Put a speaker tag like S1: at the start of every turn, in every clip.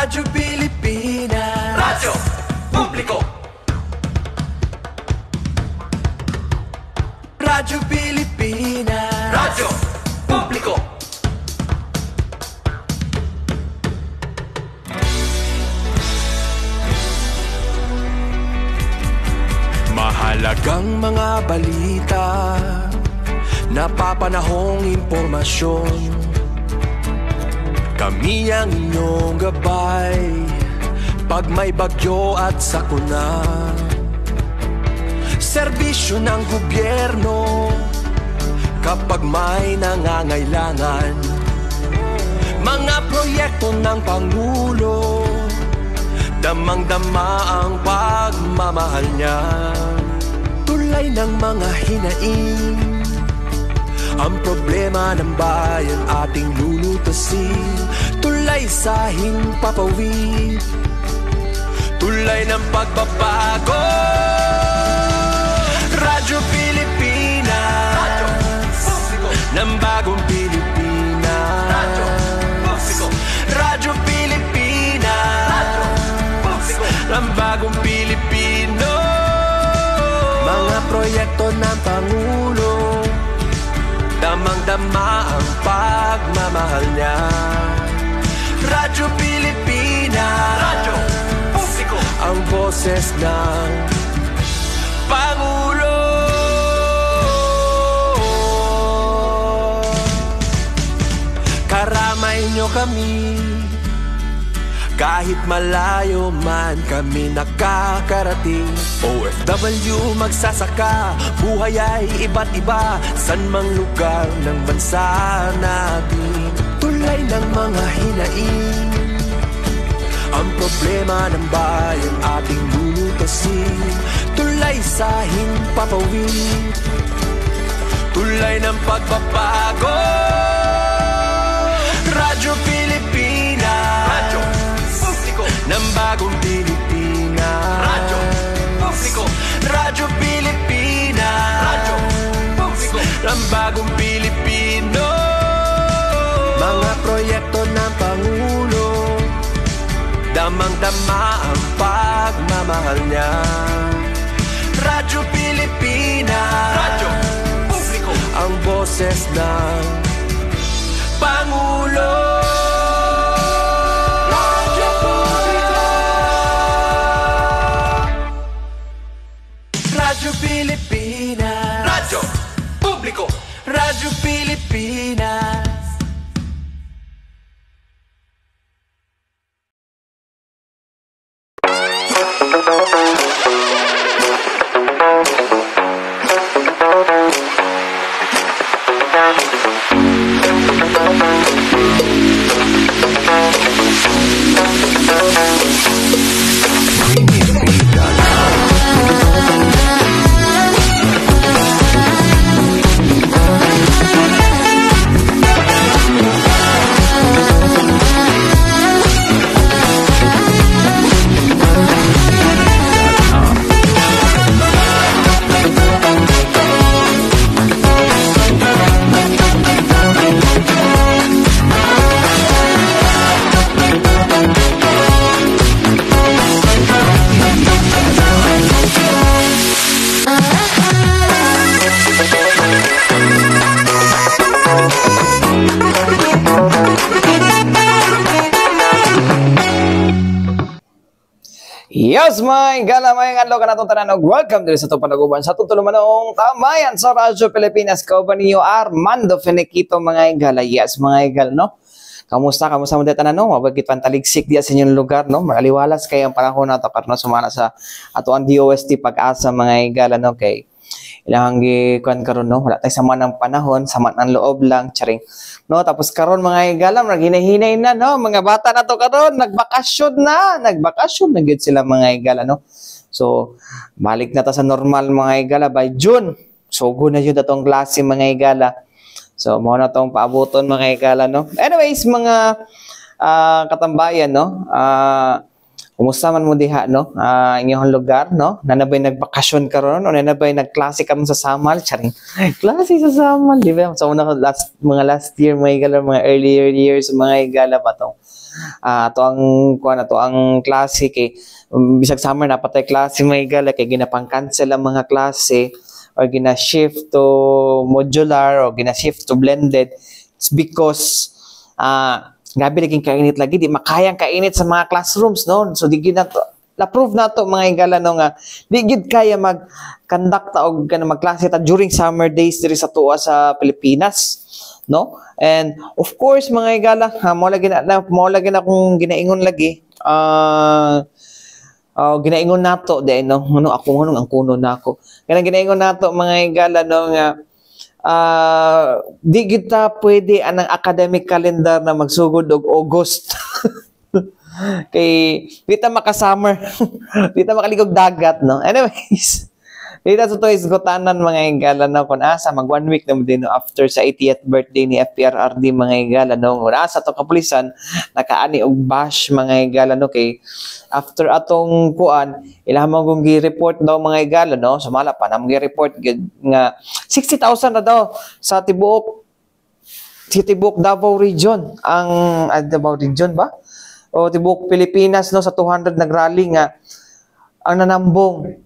S1: Radyo Pilipinas, Radyo Publiko. Radyo Pilipinas, Radyo Publiko. Mahalagang mga balita, napapanahong impormasyon. Kami ang inyong gabay pag may bagyo at sakuna. Serbisyo ng gobyerno kapag may nangangailangan. Mga proyekto ng Pangulo, damang-dama ang pagmamahal niya. Tulay ng mga hinaing, ang problema ng bayan ating lulutasin. Tulay sa himpapawid, tulay ng pagbabago. Radyo Pilipinas, Radyo Publiko. Ng bagong Pilipinas, Radyo Publiko. Radyo Pilipinas, Radyo Publiko. Ng bagong Pilipino. Mga proyekto ng Pangulo, damang-dama ang pagmamahal niya. Radyo Pilipinas, Radyo Publiko. Ang boses ng Pangulo. Karamay niyo kami, kahit malayo man kami nakakarating. OFW magsasaka, buhay ay iba't iba, san mang lugar ng bansa natin. Tulay ng mga hinaing, ang problema ng bayan ating lulutasin. Tulay sa himpapawid, tulay ng pagbabago. Radyo Pilipinas, Radyo Publiko. Ng bagong Pilipinas, Radyo Publiko. Radyo Pilipinas, Radyo Publiko. Ng bagong Pilipino. Mga proyekto ng Pangulo, damang-dama ang pagmamahal niya. Radyo Pilipinas, Radyo Publiko. Ang boses ng Pangulo. Radyo Publiko. Radyo Pilipinas, Radyo Publiko. Radyo Pilipinas.
S2: Yes, my gala, may adlaw ka na itong tanan. Welcome din sa itong panaguban sa tutulumanong tamayan sa Radyo Pilipinas. Kauban niyo Armando Finiquito, mga igala. Yes, mga igala, no? Kamusta mo dito na, no? Mabagit pantaligsik diya sa inyong lugar, no? Makaliwalas kayo ang panahon na ito para sumana sa ato ang DOST pag-asa, mga igala, no? Kay ilang gikuan karon, no? Wala tayo sama ng panahon, sama ng loob lang, charing. No, tapos karon mga igala, hinahinay na, no? Mga bata na to karon, nagbakasyon na gyud sila, mga igala, no? So, balik na ta sa normal, mga igala, by June. So, na yun atong klase, mga igala. So, mo na tong paabuton, mga igala, no? Anyways, mga katambayan, no? Kumusta man mo diha, no? Inyong lugar, no? Nanabay nagbakasyon karon o nanabay nagklase ka mo sa Samal? Charing, klase sa Samal, di ba? So, mga last year, mga igala, mga earlier years, mga igala pa to. ato ang kuan ato ang klase kay bisag summer na patay klase may gala kay ginapang-cancel ang mga klase or gina-shift to modular or gina-shift to blended. It's because gabi naging kainit lagi, di makayang kainit sa mga classrooms, no? So di gid nato na-prove nato mga higala no nga di gid kaya mag-conduct og kana magklase ta during summer days diri sa tuwa sa Pilipinas, no? And of course mga higala, mo lagi na kung ginaingon lagi ginaingon nato di no ako ang kuno nako kanang ginaingon nato mga higala no nga di kita pwede anang academic calendar na magsugod og August. Kay dita maka-summer. Dita makaligog dagat, no? Anyways, dita sa to isgotanan mga higala no kun asa mag 1 week na din no, after sa 80th birthday ni FPRRD mga higala no. Kun asa to kapulisan nakaani og bash mga higala no kay after atong kuan ilahang mong gi-report daw mga higala no. Sumala pa na gi-report nga 60,000 na daw sa tibuok Davao region ang Davao region ba? O tibuok Pilipinas no sa 200 nagrally nga ang nanambong.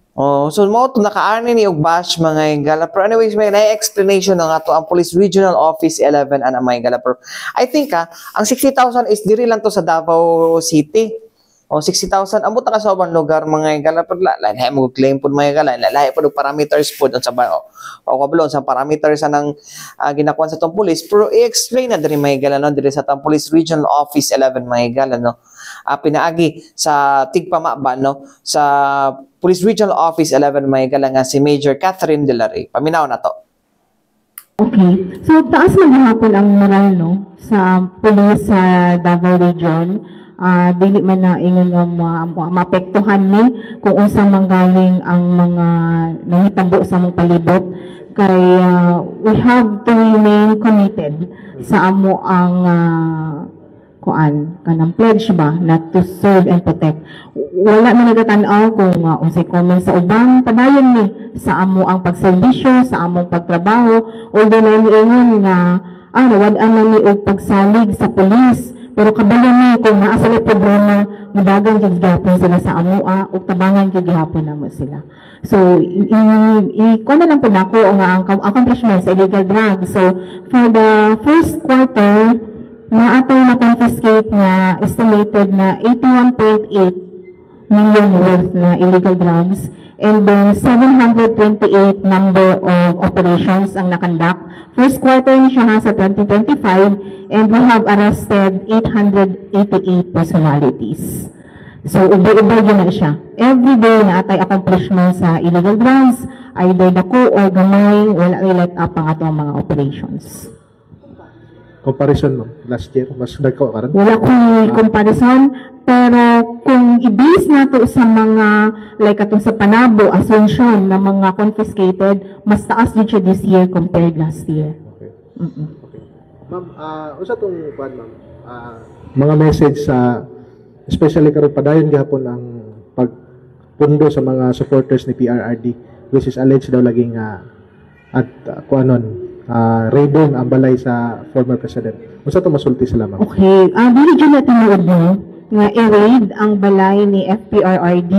S2: So mo to nakaani ni og bash mga higala. Pero anyways may explanation ng ato ang Police Regional Office 11 ana mga higala. Pero I think ang 60,000 is diri lang to sa Davao City. O 60,000 amot na sa ubang lugar mga higala. Pero lahi mo claim pud mga higala. Lahi pud parameters pud sa o kablon sa parameters ng ginakuan sa tong police. Pero i-explain na diri mga higala no diri sa tong Police Regional Office 11 mga higala no. Pinaagi sa tigpamaba no sa Police Regional Office 11 mga higala nga si Major Catherine De La Rey. Paminaw na to.
S3: Okay. So taas maghapon ang moral no sa police sa Davao Region. Dili man na ingon nga maapektuhan ni kung unsa manggaling ang mga nahitabo sa among palibot kay we have to remain committed sa amo ang kanang pledge ba not to serve and protect. Wala man nagatan-aw kung unsay comment sa ubang padayon ni sa amo ang pagserbisyo sa among pagtrabaho although ingon nga nawad-an na ni og pagsalig sa police. Pero kabayan ni kung naa sila problema, mudagan jud gihapon sila sa amoa ug tabangan jud gihapon namo sila. So kuno na lang pud nako nga ang accomplishment sa illegal drugs. So for the first quarter na atong na-confiscate nga estimated na 81.8 million worth na illegal drugs and then 728 number of operations ang nakandak. First quarter ni siya sa 2025 and we have arrested 888 personalities. So ubay-ubay yun na siya. Every day na atay accomplishment sa illegal drugs, either dako or gamay, wala let up ang atong mga operations.
S4: Comparison mo, last year, mas dagko karon?
S3: Wala kong comparison, pero kung i-base nato sa mga, like atong sa Panabo, Asuncion, na mga confiscated, mas taas din siya this year compared last year.
S4: Okay. Okay. Ma'am, usa tong kuan ma'am, mga message sa, especially karon padayon gihapon ang pagpundo sa mga supporters ni PRRD, which is alleged daw laging at kuanon, raiding ang balay sa former president. Unsa to masulti sila ma'am?
S3: Okay, dili jud na tinuod mo nga i-raid ang balay ni FPRRD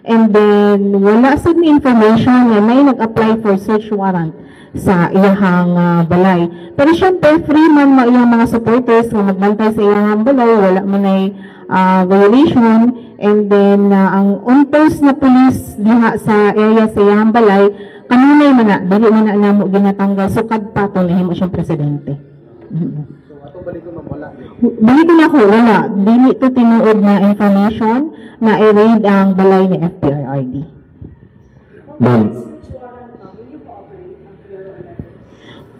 S3: and then wala sad ni information nga may nag-apply for search warrant sa iyahang balay. Pero syempre free man iyang mga supporters nga magbantay sa iyahang balay, wala man ay violation and then ang on-post na police diha sa area sa iyahang balay kanunay man na, dili man na namo ginatanggal sukad pa kung nahimo siyang presidente.
S4: So atong balik ko ma'am wala.
S3: Balik na ko wala, dili to tinuod na information na i-raid ang balay ni FPRRD.
S4: Ma'am,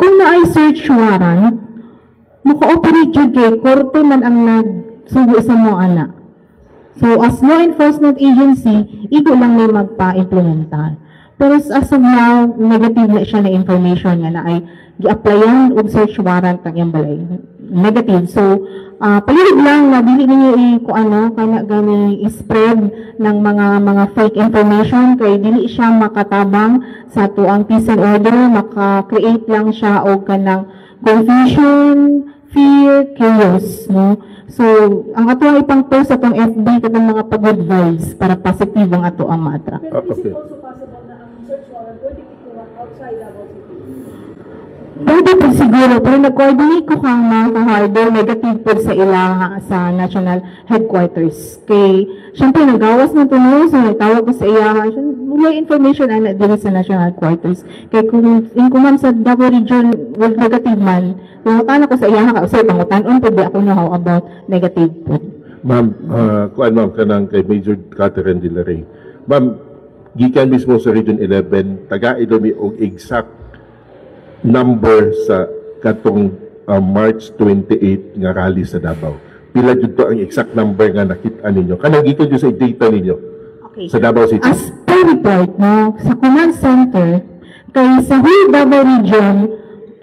S3: kung naay search warrant, maka-operate yun kay korte man ang nagsugo sa mga anak. So as law enforcement agency, igo lang may magpa-implementar. Pero as of now, negative na siya na information nga na ay gi-applyan og search warrant ang iyang balay. Negative. So, palihig lang na dili ninyo kana gani i-spread ng mga fake information kay dili siya makatabang sa tuang peace and order, maka-create lang siya og kanang confusion, fear, chaos, no? So, ang ato ang ipang post atong FB katong mga pag-advise para positive ang ato ang ma-attract.
S5: Pero is
S4: Okay.
S5: it also possible na ang search warrant pwede ikuha outside Davao City?
S3: Pwede po siguro, pero nag-coordinate ko kang mga ka-harbor, negative po sa ilaha sa national headquarters. Kay, syempre, nagawas na ito no, so nagtawag ko sa ilaha, mula information na dito sa national headquarters. Kay kung ma'am sa Davao region, with negative man, pangutan ako sa ilaha, kasi pangutan pwede ako na how about negative po.
S6: Ma'am, kuan ma'am kanang kay Major Catherine de la Rey. Ma'am, gikan mismo sa Region 11, taga-ilo mi og exact number sa katong March 28 nga rally sa Davao. Pila jud to ang exact number nga nakita ninyo? Kanang gikan jud sa data ninyo
S3: Okay.
S6: sa Davao City.
S3: As per report, no, sa command center, kay sa whole Davao region,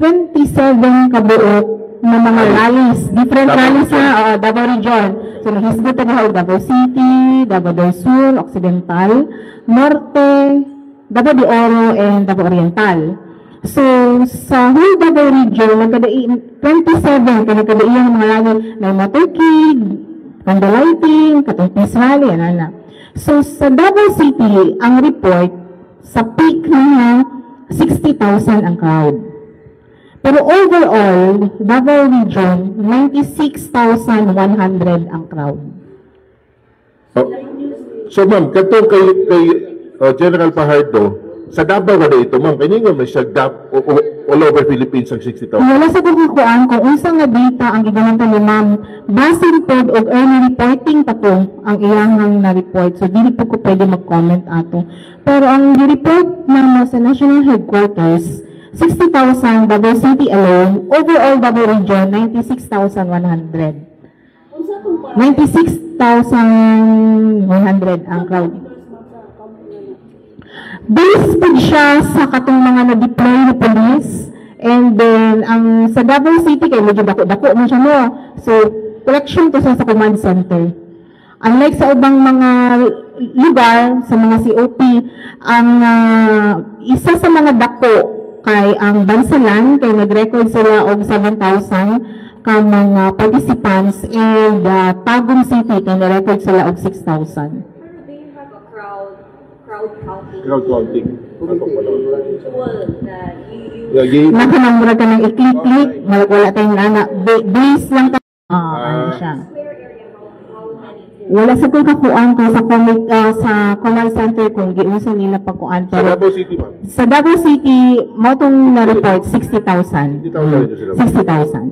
S3: 27 kabuok na mga rallies, different
S6: Davao
S3: rallies sa Davao region. So, nahisgot na Davao City, Davao del Sur, Occidental, Norte, Davao de Oro, and Davao Oriental. So, sa whole Davao region, 27 kaya nagkadaiyan ng mga rally na motorcade, candlelighting, katong peace rally, ana. So, sa Davao City, ang report, sa peak na 60,000 ang crowd. Pero overall, Davao region, 96,100 ang crowd.
S6: Oh. So ma'am, katong kay General Fajardo, sa Davao ba ito ma'am? Kanya nga may siya all over Philippines ang 60,000.
S3: Wala sa pagkukuan kung unsa nga data ang gigamit ni ma'am, basin pod og early reporting ta po ang iyang na report. So dili po ko pwede mag-comment ato. Pero ang report na sa national headquarters, 60,000 Davao City alone, overall Davao region 96,100. 96,100 ang crowd. Based po siya sa katong mga na-deploy na police, and then ang sa Davao City kay medyo dako-dako man siya mo. So collection to sa command center. Unlike sa ubang mga lugar sa mga COP, ang isa sa mga dako kay ang Bansalan kay nag-record sila og 7,000 ka mga participants, and Tagum City kay nag-record sila og 6,000.
S5: Pero do you have a crowd counting
S6: Crowd counting.
S5: tool that you
S3: Nakanamura ka ng i-click-click, wala tayong nana. Base lang tayo. Ano siya.
S5: clear area how many?
S3: Wala sa kung kakuan ko sa command center kung giusan nila pagkuan.
S6: sa
S3: Pero
S6: Davao City ma'am.
S3: sa Davao City, mo itong na-report, 60,000.
S6: 60,000 sila.
S3: 60,000.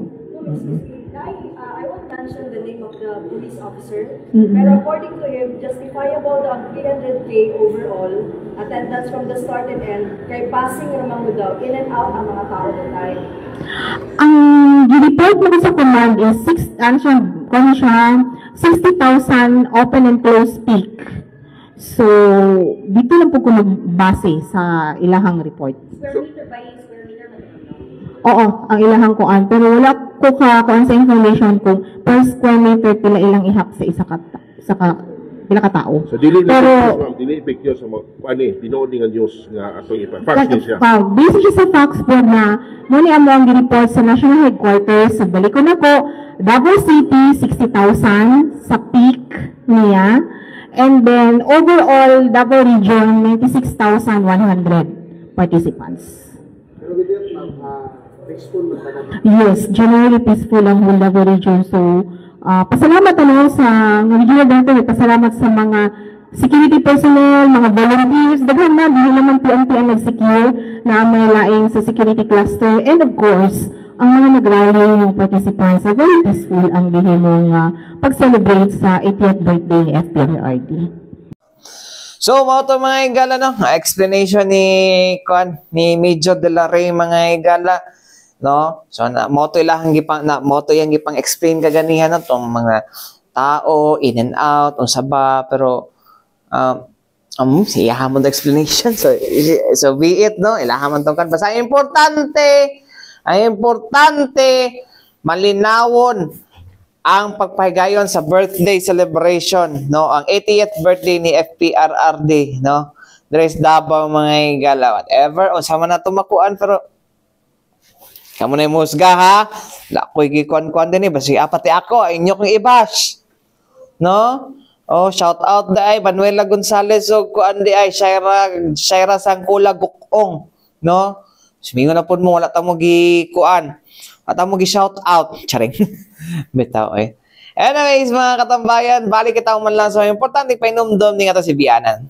S5: I won't mention the name of the police officer,
S3: Mm-mm.
S5: pero according to him, justifiable ang 300K overall attendance from the start and end, kay passing ramang mo daw, in and out ang mga tao na time.
S3: Ang report mo sa command is 60,000 open and close peak. So, dito lang po ko magbase sa ilahang report.
S5: Square meter by square meter man.
S3: Oo, ang ilahang kuan. Pero wala ko kuan sa information kung per square meter pila ilang ihap sa isa pila ka tao.
S6: So dili na
S3: Pero
S6: ma'am, dili fake news sa tinuod nga news nga atong fax news siya.
S3: based siya sa fax board na muna amo ang report sa national headquarters. So, balik ko na po, Davao City, 60,000 sa peak niya. And then, overall, Davao region, 96,100 participants.
S4: Pero with that, peaceful na talaga.
S3: Yes, generally peaceful ang whole Davao region. So, pasalamat sa regional director, pasalamat sa mga security personnel, mga volunteers, daghan na, dili naman PNP ang nag-secure na may laing sa security cluster, and of course, ang mga nag-rally yung participants, very peaceful ang bihimong pag-celebrate sa 80th birthday ni FPRRD.
S2: So, mo to mga igala, no? Explanation ni Major de la Rey, mga igala, no? So, moto yang gipang explain kaganihan na tong mga tao, in and out, unsa ba, pero siya mo the explanation. So be it, no? Ilahamon tong kan. Basta ang importante, malinawon ang pagpahigayon sa birthday celebration, no? Ang 80th birthday ni FPRRD, no? There's Davao mga igala, whatever, o sama na tumakuan, pero Kamu na yung musga, ha? Lakoy gikuan-kuan din eh. Basi apati ako, inyo kong ibash. No? Oh, shout out da ay Manuela Gonzalez o kuan di ay Shaira Sangkula Gukong. No? Sumingo na po mo, wala tamo gikuan. Wala tamo gi-shout out. Charing. Bitaw eh. Anyways, mga katambayan, balik kita man lang sa importante painumdom ni nga si Bianan.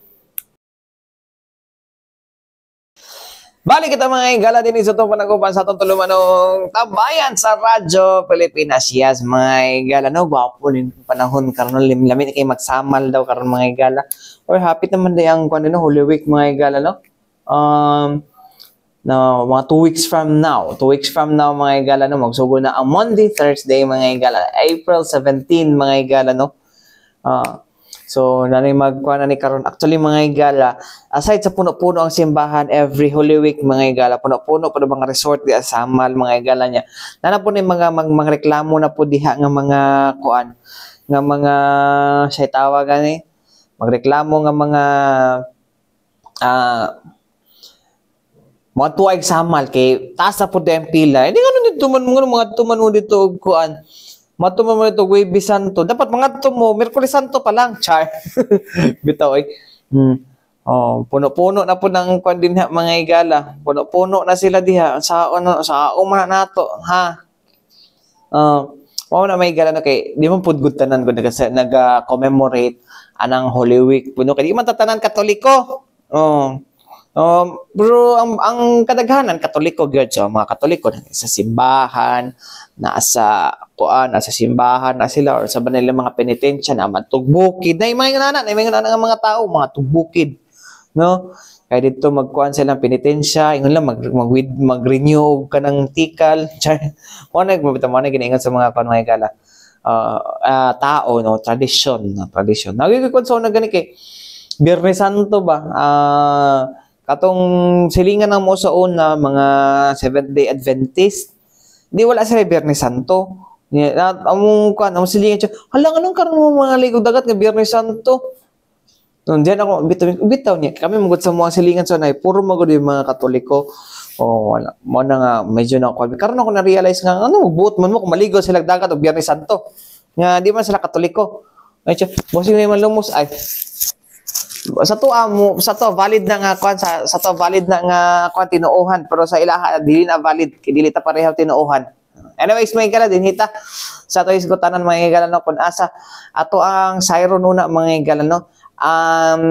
S2: Balik kita mga igala din sa itong panagupan sa itong tulumanong tambayan sa Radyo Pilipinas. Yes, mga igala. No, wapo din panahon karon limlamin kay magsamal daw karon mga igala. Or happy naman day ang kuan no, Holy Week mga igala, no? No, mga 2 weeks from now. 2 weeks from now mga igala, no, magsugo na ang Monday, Thursday mga igala. April 17 mga igala, no? So, nanay magkuha na ni karon. Actually, mga igala, aside sa puno-puno ang simbahan every Holy Week, mga igala, puno-puno pa mga resort di asamal, mga igala niya. Nana po ni mga reklamo na po diha nga mga kuan, nga mga siya tawag gani, magreklamo nga mga mga tuwag samal kay taas na po din pila. Hindi nga dito mga tuman mo dito kuan. Matumo mo ito, Huwebes Santo. Dapat mga tumo, Merkulis Santo pa lang, char. Bitaw ay. Oh, puno-puno na po ng kwan din ha, mga igala. Puno-puno na sila diha. Sa umana nato, ha? Na may igala na kay, di mo pudgutanan ko nag-commemorate anang Holy Week. Puno kay, di man tatanan Katoliko. Pero ang kadaghanan Katoliko gyud, so mga Katoliko sa simbahan, nasa simbahan na sila or sa banila mga penitensya na matugbukid na may mga tao mga tugbukid, no? Kaya dito magkuan sila ng penitensya, ingon lang mag-renew ka ng tikal. Mo na ginaingon sa mga mga igala. Tao, no, tradition. Nagikuan sa una gani kay Biyernes Santo ba? Katong silingan ng mo sa una, mga Seventh-day Adventist, di wala sila Biyernes Santo. Among silingan siya, halang anong karon mo mga ligog dagat nga Biyernes Santo? Nung diyan ako, bitaw niya, kami magod sa mga silingan sa nay, puro magod yung mga Katoliko. Wala. Mo na nga, medyo na ako. Karon ako na-realize nga, buot man mo kung maligo sila dagat o Biyernes Santo. Nga, di man sila Katoliko. Ay siya, bossing na yung lumos, ay, sa to valid na nga kwan sa to valid na nga kwan tinuohan pero sa ilaha dili na valid kay dili ta pareho tinuohan. Anyways, may igala din hita sa to isgutanan mga igala no kun asa ato ang sayro nuna mga igala no ang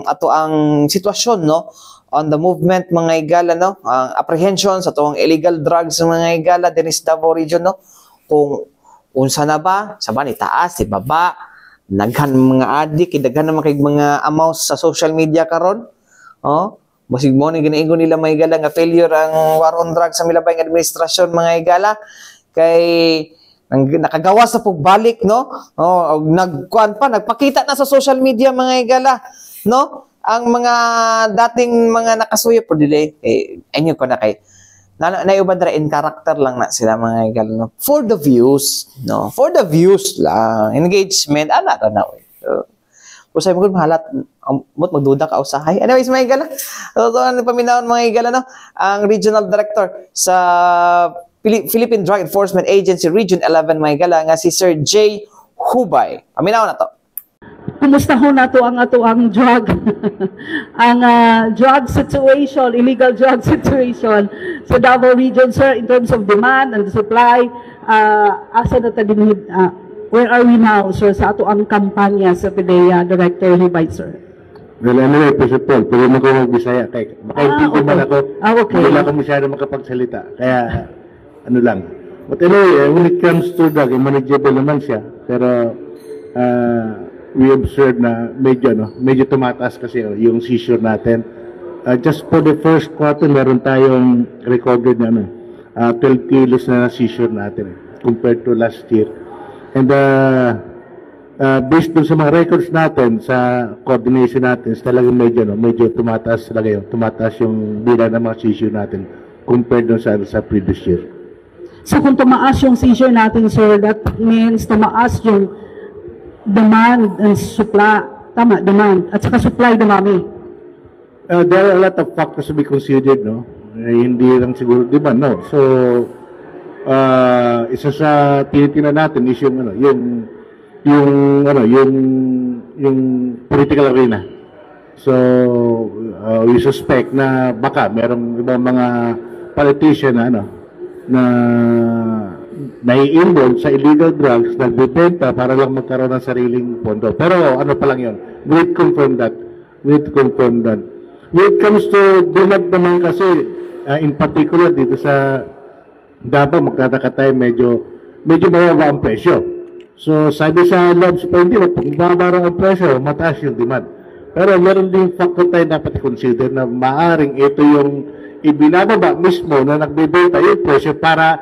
S2: ato ang sitwasyon no on the movement mga igala no ang apprehension sa tuong illegal drugs mga igala din sa Davao region no kung unsa na ba sa ni taas si baba naghan mga adik, daghan naman kay mga amaws sa social media karon. Basig mo ni giniingon nila mga igala nga failure ang war on drugs sa milabay nga administrasyon mga igala kay nakagawa sa pagbalik no. Nagkuan pa nagpakita na sa social media mga igala no ang mga dating mga nakasuyo po dili inyo ko na kay naiuban ra in character lang na sila mga igala no for the views no for the views lang engagement ana na usay mo gud mahalat magduda ka usahay. Anyways mga igala so paminawon mga igala no ang regional director sa Philippine Drug Enforcement Agency Region 11 mga igala nga si Sir J. Hubay. Paminawon na to.
S3: Kumusta ho na to ang ato ang drug ang drug situation, illegal drug situation sa Davao region, sir, in terms of demand and supply. Asa na ta din, where are we now, sir, sa ato ang kampanya sa PDEA Director Hubay, sir?
S7: Well, anyway, first of all, pero mo ko mag-Bisaya kay makaintindi man ako.
S3: Okay.
S7: Wala ko masyado makapagsalita. Kaya ano lang. But anyway, when it comes to drug, manageable naman siya. Pero we observe na medyo tumataas kasi yung seizure natin. Just for the first quarter, meron tayong recorded na 12 kilos na seizure natin compared to last year. And based dun sa mga records natin, sa coordination natin, talagang medyo tumataas talaga yun. Tumataas yung bilang ng mga seizure natin compared dun sa previous year.
S3: So kung tumaas yung seizure natin, sir, that means tumaas yung demand and supply, tama, demand, at saka supply dumami.
S7: There are a lot of factors to be considered, no? hindi lang siguro demand, no? So, isa sa tinitingnan natin is yung, yung political arena. So, we suspect na baka merong ibang mga politician na nai-involve sa illegal drugs, nagbibenta para lang magkaroon ng sariling pondo. Pero ano pa lang yun? We confirm that. When it comes to demand naman kasi, in particular dito sa Davao, magtataka tayo medyo mababa ang presyo. So, sabi sa Labs Point, pag mababa ang presyo, mataas yung demand. Pero meron din factor tayo dapat i-consider na maaring ito yung ibinababa mismo na nagbibenta yung presyo para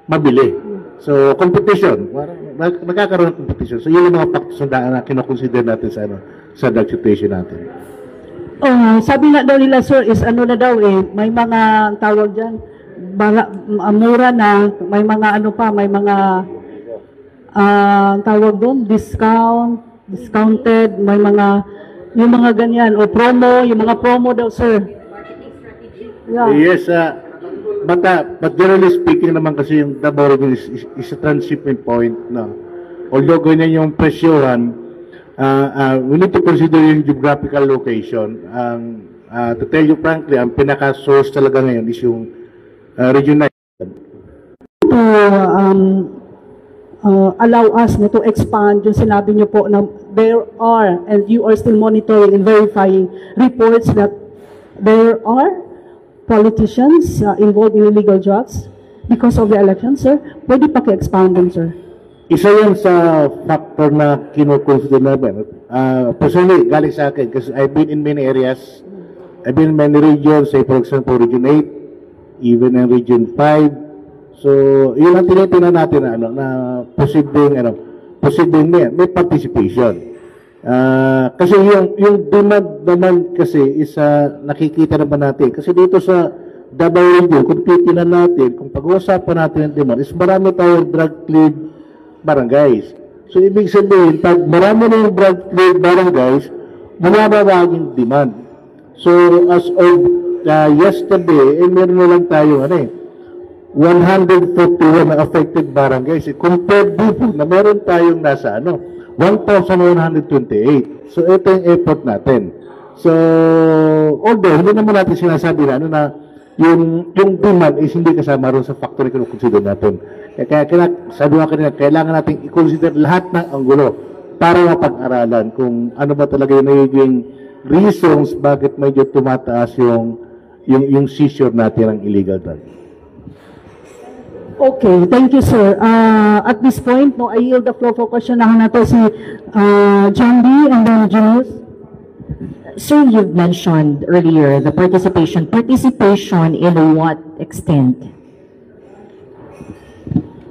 S7: mabili. So, competition. Nagkakaroon ng competition. So, yun yung mga factors na kinoconsider natin sa drug situation natin.
S3: Sabi nga daw nila, sir, is ano na daw may mga tawag dyan, mura na, may mga may mga tawag doon, discounted, may mga, yung mga ganyan, o promo, yung mga promo daw, sir. Yeah.
S7: Yes, but generally speaking naman kasi yung Davao is a transshipment point, no? Although ganyan yung presyohan, we need to consider yung geographical location. To tell you frankly, ang pinaka-source talaga ngayon is yung Region 9.
S3: To allow us to expand yung sinabi niyo po na there are, and you are still monitoring and verifying reports that there are politicians involved in illegal drugs because of the election, sir. Pwede paki-expound din, sir.
S7: Isa yan sa factor na kinoconsider namin. Personally, galing sa akin, kasi I've been in many areas. I've been in many regions, say for example, Region 8, even in Region 5. So, yun ang tinitingnan natin na posibleng may participation. Kasi yung demand naman kasi is nakikita naman natin. Kasi dito sa Davao Region, kung titingnan natin, kung pag-uusapan natin ang demand, is marami tayong drug-cleared barangays. So, ibig sabihin, pag marami na yung drug-cleared barangays, mababa yung demand. So, as of yesterday, meron na lang tayo, 141 na affected barangays. Compared dito, na meron tayong nasa, 1,128. So, ito yung effort natin. So, although, hindi naman natin sinasabi na yung demand is hindi kasama rin sa factor na kinukonsider natin. Kaya sabi ko kanina, kailangan natin i-consider lahat ng anggulo para mapag-aralan kung ano ba talaga yung nagiging reasons bakit medyo tumataas yung seizure natin ng illegal drug.
S3: Okay, thank you, sir. At this point, I yield the floor for question. Nato si John B. and then Junius.
S8: Sir, you've mentioned earlier the participation. Participation in what extent?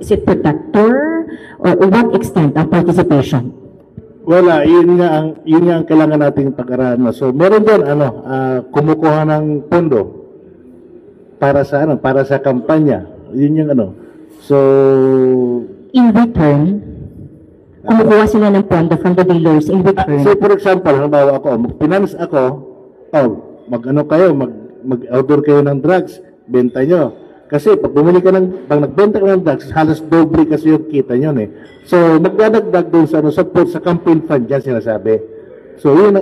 S8: Is it protector or what extent of participation?
S7: Wala, yun nga ang kailangan nating pag-aralan. So, meron doon kumukuha ng pondo para sa kampanya. Yun yung So,
S8: in return, kumukuha sila ng pondo from the dealers in return.
S7: So, for example, halimbawa mag-finance ako, mag-order kayo ng drugs, benta nyo. Kasi pag pag nagbenta ka ng drugs, halos doble kasi yung kita nyo. So, magdadagdag doon sa campaign fund dyan sinasabi. So, yun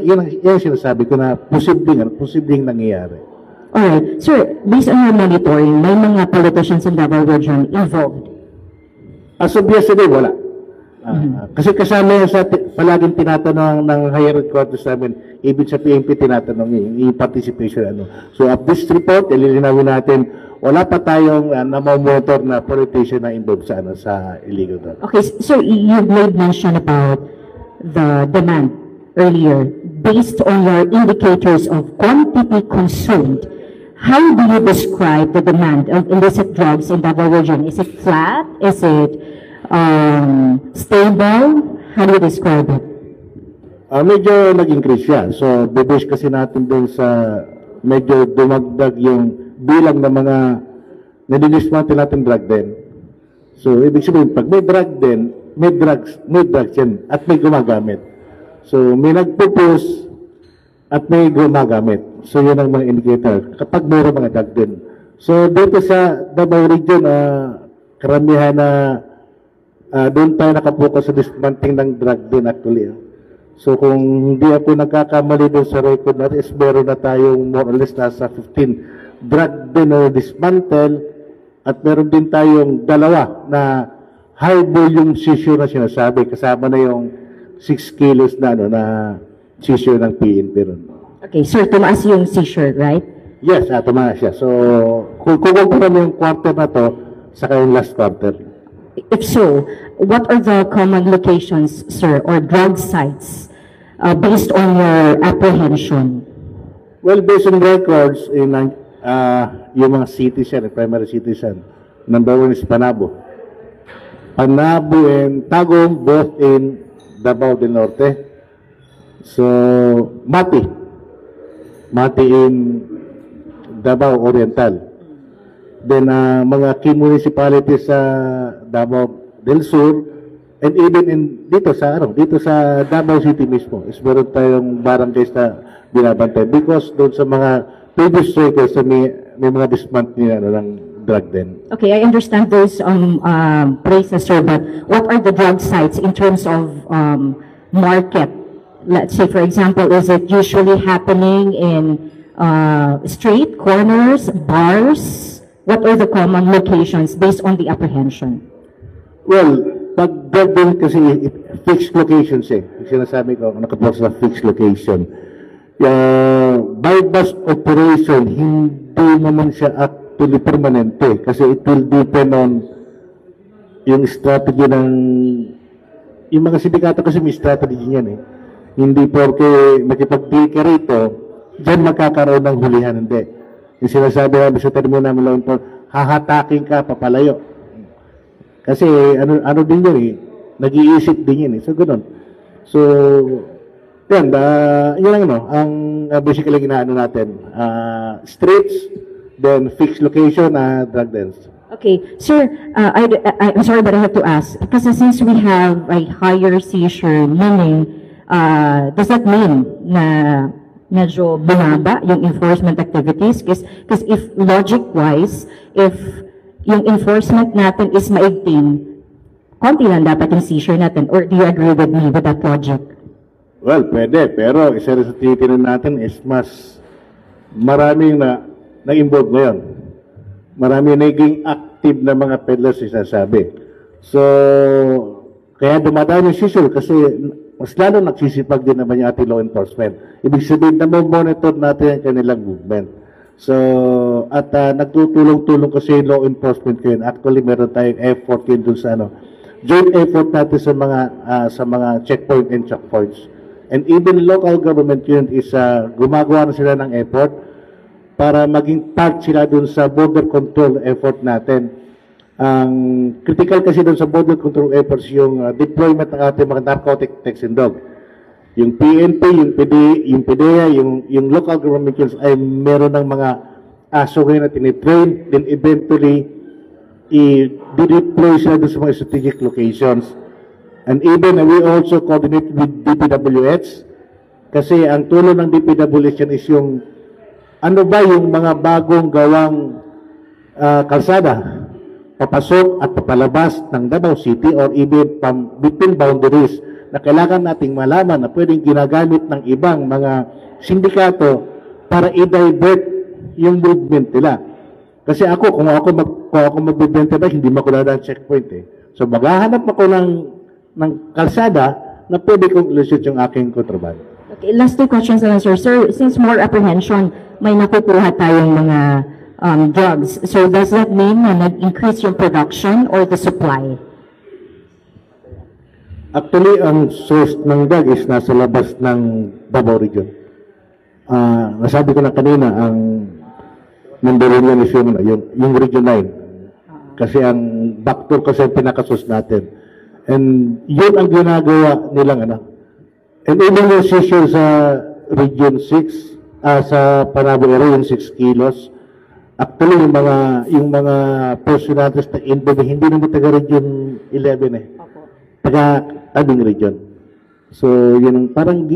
S7: sinasabi ko na posibleng nangyayari.
S8: Alright. Sir, based on your monitoring, may mga politicians in Davao Region involved?
S7: As of yesterday, wala. Kasi kasama yan sa palaging tinatanong ng higher headquarters namin, even sa PNP tinatanong yung participation. So, at this report, ililinawin natin, wala pa tayong namamonitor na politician na involved sa illegal drug.
S8: Okay, sir, you've made mention about the demand earlier. Based on your indicators of quantity consumed, how do you describe the demand of illicit drugs in Davao Region? Is it flat? Is it stable? How do you describe it?
S7: Medyo nag-increase siya. So, bebase kasi natin dun sa medyo dumagdag yung bilang ng mga nadinismante natin drug din. So, ibig sabihin, pag may drug din, may drugs yan, at may gumagamit. So, may nagpupus at may gumagamit. So, yun ang mga indicator. Kapag mayroon mga drug din. So dito sa Davao region, karamihan na doon tayo nakapokus sa dismantling ng drug din actually. So kung hindi ako nagkakamali doon sa record natin, is meron na tayong more or less nasa 15 drug din na dismantle at meron din tayong dalawa na high volume seizure na sinasabi. Kasama na yung 6 kilos na, na seizure ng PNP ron.
S8: Okay, sir, tumaas yung seizure, right?
S7: Yes, tumaas siya. So kung kukumpara mo yung quarter na to sa kayong last quarter.
S8: If so, what are the common locations, sir, or drug sites based on your apprehension?
S7: Well, based on records, in yung mga cities yan, primary cities yan. Number 1 is Panabo. Panabo and Tagum, both in Davao del Norte. So, Mati in Davao Oriental. Then, mga key municipalities sa Davao del Sur, and even dito sa Davao City mismo, is meron tayong barangays na binabantay because doon sa mga previous records may mga dismantling ng drug din.
S8: Okay, I understand those places, sir, but what are the drug sites in terms of market? Let's say, for example, is it usually happening in street corners, bars? What are the common locations based on the apprehension?
S7: Well, pag drug din kasi fixed locations Yung sinasabi ko, nakapost sa fixed location. By bus operation, hindi naman siya actually permanente kasi it will depend on yung strategy ng yung mga sindikato kasi may strategy niyan Hindi porque makipag-deal ka rito, dyan magkakaroon ng hulihan, hindi. Yung sinasabi namin sa termo namin lang po, hahatakin ka, papalayo. Kasi ano din yun nag-iisip din yun So, ganoon. So, yan, yun lang ang basically ginaano natin. Streets, then fixed location, drug dens.
S8: Okay, sir, I'm sorry but I have to ask, because since we have a higher seizure, meaning, does that mean na medyo bumaba yung enforcement activities? Because if logic-wise, if yung enforcement natin is maigting, konti lang dapat yung seizure natin. Or do you agree with me with that logic?
S7: Well, pwede. Pero isa rin sa titinan natin is mas maraming na-involve ngayon. Maraming naging active na mga peddlers sinasabi. So, kaya dumadaan yung seizure kasi mas lalo nagsisipag din naman yung ating law enforcement. Ibig sabihin na monitor natin ang kanilang movement. So, at nagtutulong-tulong kasi yung law enforcement ko yun. Actually, meron tayong effort yun dun sa joint effort natin sa mga checkpoint and checkpoints. And even local government yun is gumagawa na sila ng effort para maging part sila dun sa border control effort natin. Ang critical kasi doon sa border control efforts yung deployment ng ating mga narcotic taxing dog. Yung PNP, yung PDEA, yung local government units ay meron ng mga aso ngayon na tinitrain, then eventually i-deploy sila doon sa mga strategic locations. And even we also coordinate with DPWH kasi ang tulong ng DPWH is yung ano ba yung mga bagong gawang kalsada papasok at papalabas ng Davao City or even from between boundaries na kailangan nating malaman na pwedeng ginagamit ng ibang mga sindikato para i-divert yung movement nila. Kasi kung ako magbibenta ba, hindi makulala ng checkpoint So maghahanap ako ng kalsada na pwede kong ilusot yung aking kontrabando.
S8: Okay, last 2 questions na lang, sir. Sir, since more apprehension, may nakukuha tayong mga drugs. So does that mean na nag-increase yung production or the supply?
S7: Actually, ang source ng drug is nasa labas ng Davao region. Nasabi ko na kanina, ang number 1 yan is yung region 9. Kasi ang backdoor kasi ang pinakasource natin. And yun ang ginagawa nilang And even yung seizure sa region 6, sa Panabo area, yung 6 kilos, actually, yung mga personalities na involved, hindi naman taga-region 11 taga-tabing region. So, yun ang parang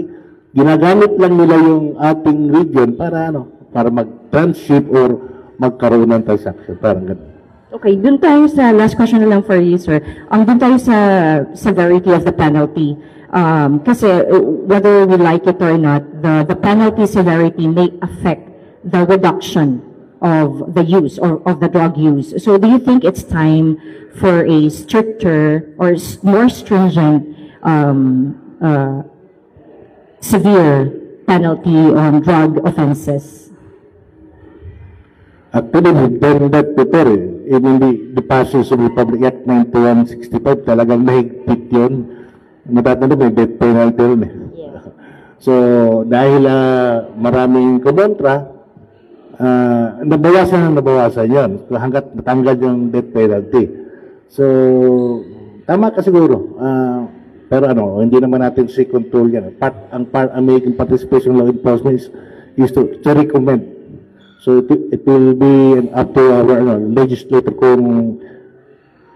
S7: ginagamit lang nila yung ating region para para mag-transship or magkaroon ng transaction. Parang ganun.
S8: Okay, dun tayo sa last question na lang for you, sir. Dun tayo sa severity of the penalty. Kasi whether we like it or not, the penalty severity may affect the reduction of the use or of the drug use. So do you think it's time for a stricter or more stringent severe penalty on drug offenses?
S7: Actually, we've done that before. Even the passage of the Republic Act 9165, talagang mahigpit yun. Natatanda may death penalty rin eh. Yeah. So, dahil maraming kumontra, nabawasan yun. Hanggat natanggal yung death penalty. So, tama ka siguro. Pero hindi naman natin si control yan. Ang making participation law enforcement is to recommend. So it will be up to our legislator kung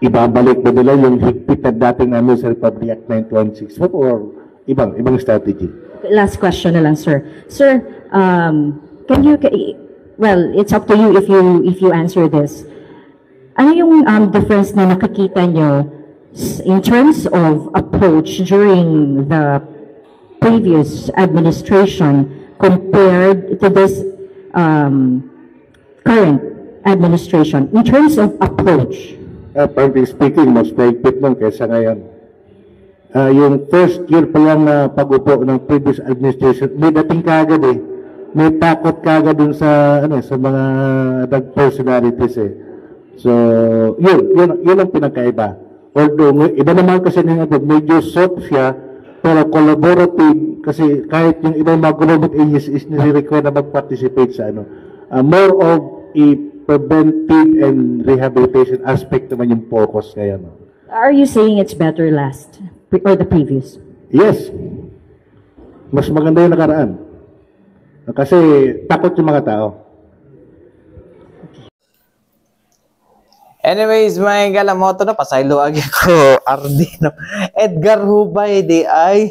S7: ibabalik ba nila yung higpit na dating namin sa Republic Act 9165 or ibang strategy.
S8: Last question na lang, sir. Sir, can you, well, it's up to you if you answer this. Ano yung difference na nakikita nyo in terms of approach during the previous administration compared to this current administration in terms of approach?
S7: Frankly speaking, mas mahigpit nun kaysa ngayon. Yung first year pa lang na pag-upo ng previous administration, may dating kagad eh. May takot kagad dun sa mga drug personalities eh. So, yun ang pinakaiba. Although, iba naman kasi medyo soft siya, pero collaborative kasi kahit yung ibang mga government agencies nire-require na mag-participate sa more of a preventive and rehabilitation aspect naman yung focus ngayon.
S8: Are you saying it's better last or the previous?
S7: Yes. Mas maganda yung nakaraan. Kasi takot yung mga tao.
S2: Anyways, may galamoto na pasaylo agi ko RD no. Edgar Hubay di ay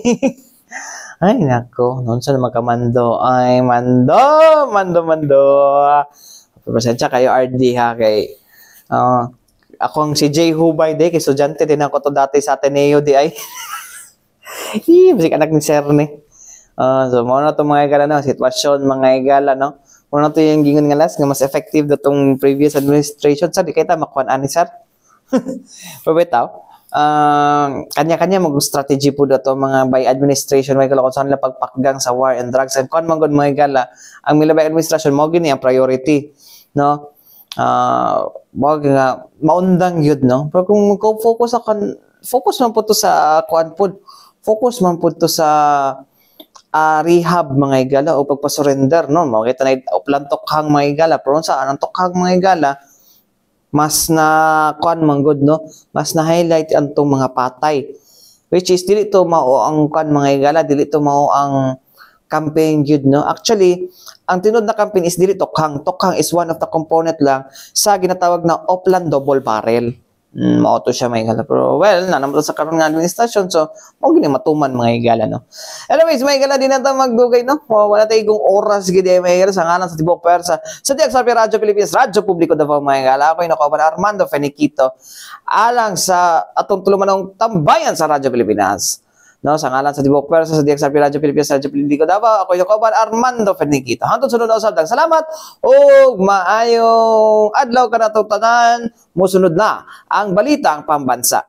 S2: ay nako, noon sa magkamando ay mando. Pasensya kayo RD ha kay akong si J Hubay di kay estudyante din ako to dati sa Ateneo di ay. Bisik anak ni Sir ni. So mo na to mga igala no, sitwasyon mga igala no. Mo na to yung gingon nga last nga mas effective datong previous administration sa di kay ta makuan ani sir. Pabitaw. Kanya-kanya mag-strategy po dato mga by administration may kung saan nila pagpakgang sa war and drugs and kung man mga igala ang milabay administration mo gini ang priority no wag nga maundang yun no pero kung focus man po to sa kuan pod focus man po to sa rehab mga igala o pagpasurrender no makita na uplan tokhang mga igala pero saan ang tokhang mga igala mas na kuan man good no mas na highlight antong mga patay which is dili to mao ang kuan mga igala dili to mao ang campaign good no actually ang tinod na campaign is dili tokhang is one of the component lang sa ginatawag na upland double barrel mao to siya mga igala pero well nanamot sa karon nga administrasyon so mao gini matuman mga igala no anyways mga igala di na ta magdugay no wala tay igong oras gid mga igala sa ngalan sa tibok persa sa Diag Sapi Radyo Pilipinas Radyo Publiko Davao mga igala ako Kauban Armando Feniquito alang sa atong tulumanong tambayan sa Radyo Pilipinas no sa ngalan sa tibok persa sa Diag Sapi Radyo Pilipinas Radyo Publiko Davao ako Kauban Armando Feniquito hangtod sunod na usab salamat ug maayong adlaw kanatong tanan musunod na ang balitang pambansa.